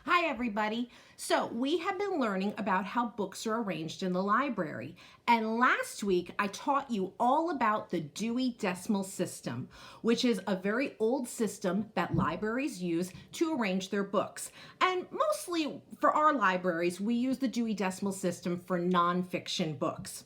Hi everybody. So we have been learning about how books are arranged in the library. And last week I taught you all about the Dewey Decimal System, which is a very old system that libraries use to arrange their books. And mostly for our libraries, we use the Dewey Decimal System for nonfiction books.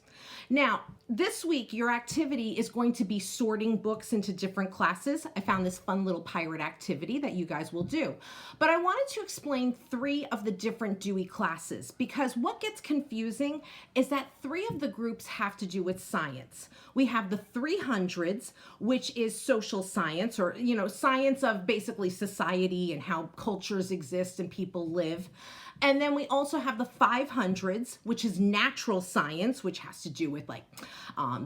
Now, this week, your activity is going to be sorting books into different classes. I found this fun little pirate activity that you guys will do. But I wanted to explain 3 of the different Dewey classes because what gets confusing is that 3 of the groups have to do with science. We have the 300s, which is social science or, science of basically society and how cultures exist and people live. And then we also have the 500s, which is natural science, which has to do with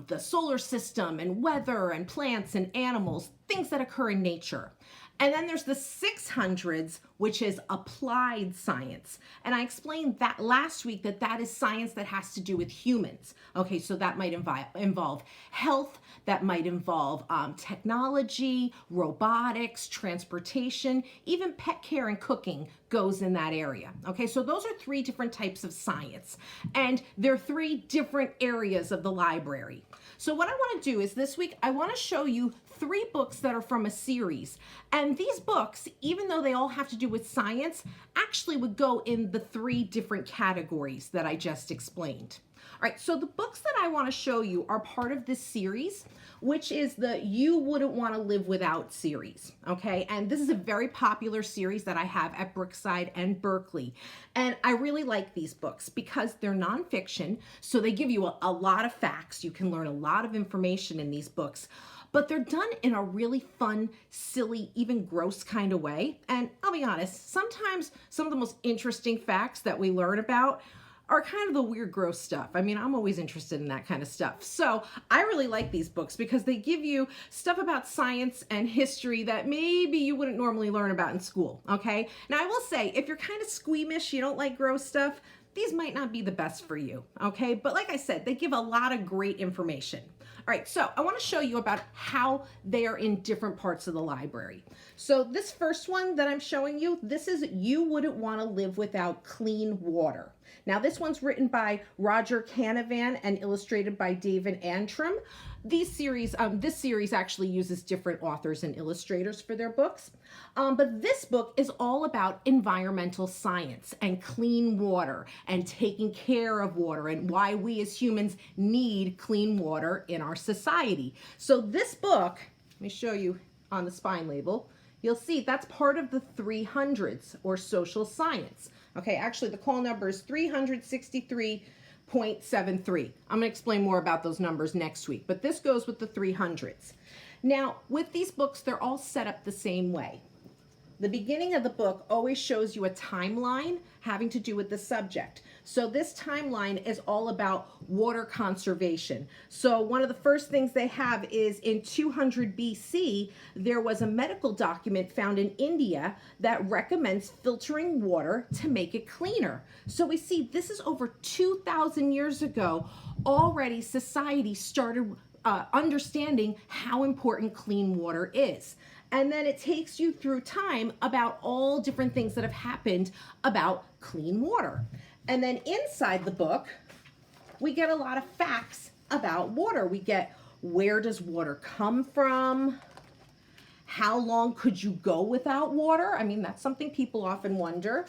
the solar system and weather and plants and animals, things that occur in nature. And then there's the 600s, which is applied science. And I explained that last week that is science that has to do with humans. Okay, so that might involve health, that might involve technology, robotics, transportation, even pet care and cooking goes in that area. Okay, so those are 3 different types of science. And they're 3 different areas of the library. So what I want to do is this week, I want to show you 3 books that are from a series. And these books, even though they all have to do with science, actually would go in the 3 different categories that I just explained. All right, so the books that I want to show you are part of this series, which is the You Wouldn't Want to Live Without series, okay? And this is a very popular series that I have at Brookside and Berkeley. And I really like these books because they're nonfiction, so they give you a lot of facts. You can learn a lot of information in these books. But they're done in a really fun, silly, even gross kind of way. And I'll be honest, sometimes some of the most interesting facts that we learn about are kind of the weird, gross stuff. I mean, I'm always interested in that kind of stuff. So I really like these books because they give you stuff about science and history that maybe you wouldn't normally learn about in school, okay? Now, I will say, if you're kind of squeamish, you don't like gross stuff, these might not be the best for you, okay? But like I said, they give a lot of great information. All right, so I want to show you about how they are in different parts of the library. So this first one that I'm showing you, this is You Wouldn't Want to Live Without Clean Water. Now this one's written by Roger Canavan and illustrated by David Antrim. This series actually uses different authors and illustrators for their books. But this book is all about environmental science and clean water and taking care of water and why we as humans need clean water in our society. So this book, let me show you on the spine label, you'll see that's part of the 300s or social science. Okay, actually the call number is 363.73. I'm going to explain more about those numbers next week, but this goes with the 300s. Now, with these books, they're all set up the same way. The beginning of the book always shows you a timeline having to do with the subject. So this timeline is all about water conservation. So one of the first things they have is in 200 BC, there was a medical document found in India that recommends filtering water to make it cleaner. So we see this is over 2,000 years ago. Already society started understanding how important clean water is. And then it takes you through time about all different things that have happened about clean water. And then inside the book, we get a lot of facts about water. We get where does water come from? How long could you go without water? I mean, that's something people often wonder.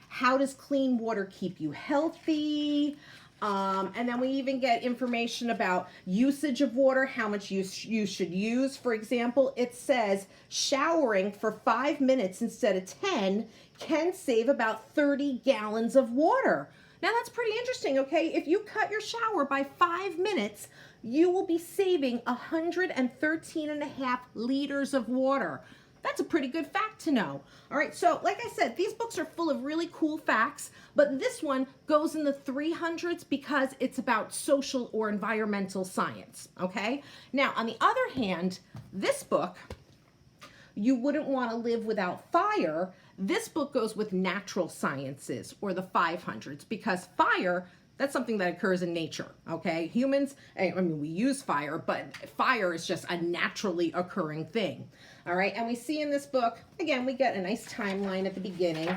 How does clean water keep you healthy? And then we even get information about usage of water, how much you should use. For example, it says showering for 5 minutes instead of 10 can save about 30 gallons of water. Now that's pretty interesting, okay? If you cut your shower by 5 minutes, you will be saving 113.5 liters of water. That's a pretty good fact to know. All right, so like I said, these books are full of really cool facts, but this one goes in the 300s because it's about social or environmental science, okay? Now, on the other hand, this book, You Wouldn't Want to Live Without Fire, this book goes with natural sciences or the 500s because fire That's something that occurs in nature, okay? Humans, I mean, we use fire, but fire is just a naturally occurring thing, all right? And we see in this book, again, we get a nice timeline at the beginning,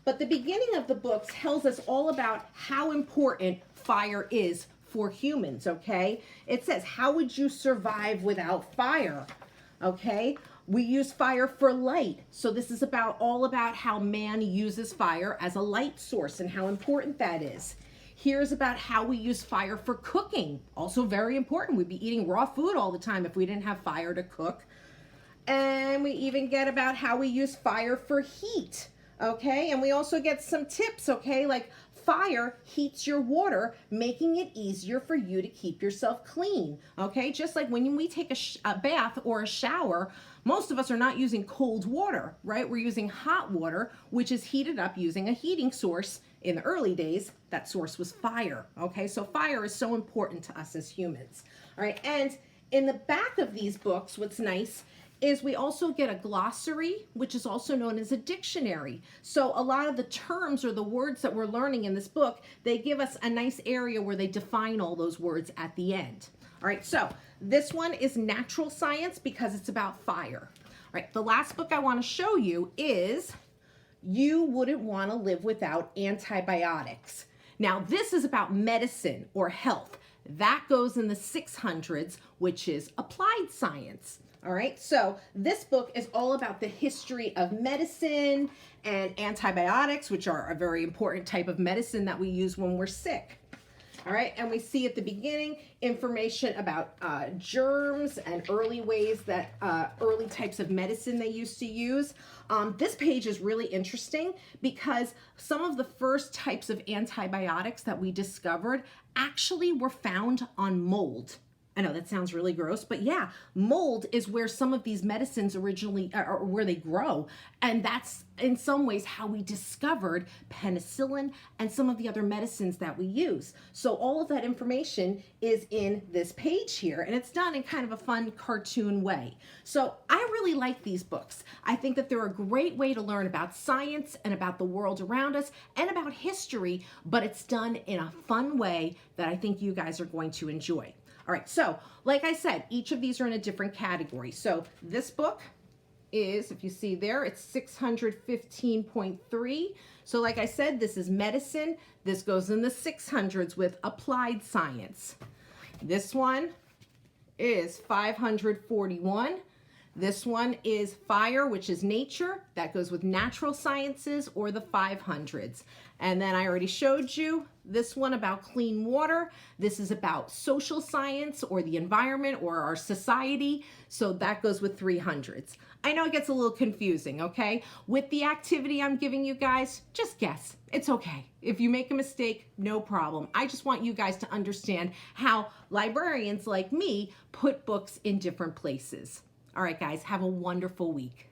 but the beginning of the book tells us all about how important fire is for humans, okay? It says, how would you survive without fire, okay? We use fire for light. So this is all about how man uses fire as a light source and how important that is. Here's about how we use fire for cooking. Also very important. We'd be eating raw food all the time if we didn't have fire to cook. And we even get about how we use fire for heat, okay? And we also get some tips, okay? Like fire heats your water, making it easier for you to keep yourself clean, okay? Just like when we take a bath or a shower, most of us are not using cold water, right? We're using hot water, which is heated up using a heating source. In the early days, that source was fire, okay? So fire is so important to us as humans, all right? And in the back of these books, what's nice is we also get a glossary, which is also known as a dictionary. So a lot of the terms or the words that we're learning in this book, they give us a nice area where they define all those words at the end. All right, so this one is natural science because it's about fire. All right, the last book I want to show you is You Wouldn't Want to Live Without Antibiotics. Now, this is about medicine or health. That goes in the 600s, which is applied science. All right, so this book is all about the history of medicine and antibiotics, which are a very important type of medicine that we use when we're sick. All right, and we see at the beginning information about germs and early ways that early types of medicine they used to use. This page is really interesting because some of the first types of antibiotics that we discovered actually were found on mold. I know that sounds really gross, but yeah, mold is where some of these medicines originally, or where they grow. And that's in some ways how we discovered penicillin and some of the other medicines that we use. So all of that information is in this page here, and it's done in kind of a fun cartoon way. So I really like these books. I think that they're a great way to learn about science and about the world around us and about history, but it's done in a fun way that I think you guys are going to enjoy. All right, so like I said, each of these are in a different category. So this book is, if you see there, it's 615.3. So like I said, this is medicine. This goes in the 600s with applied science. This one is 541. This one is fire, which is nature. That goes with natural sciences or the 500s. And then I already showed you this one about clean water. This is about social science or the environment or our society. So that goes with 300s. I know it gets a little confusing, okay? With the activity I'm giving you guys, just guess. It's okay. If you make a mistake, no problem. I just want you guys to understand how librarians like me put books in different places. All right, guys, have a wonderful week.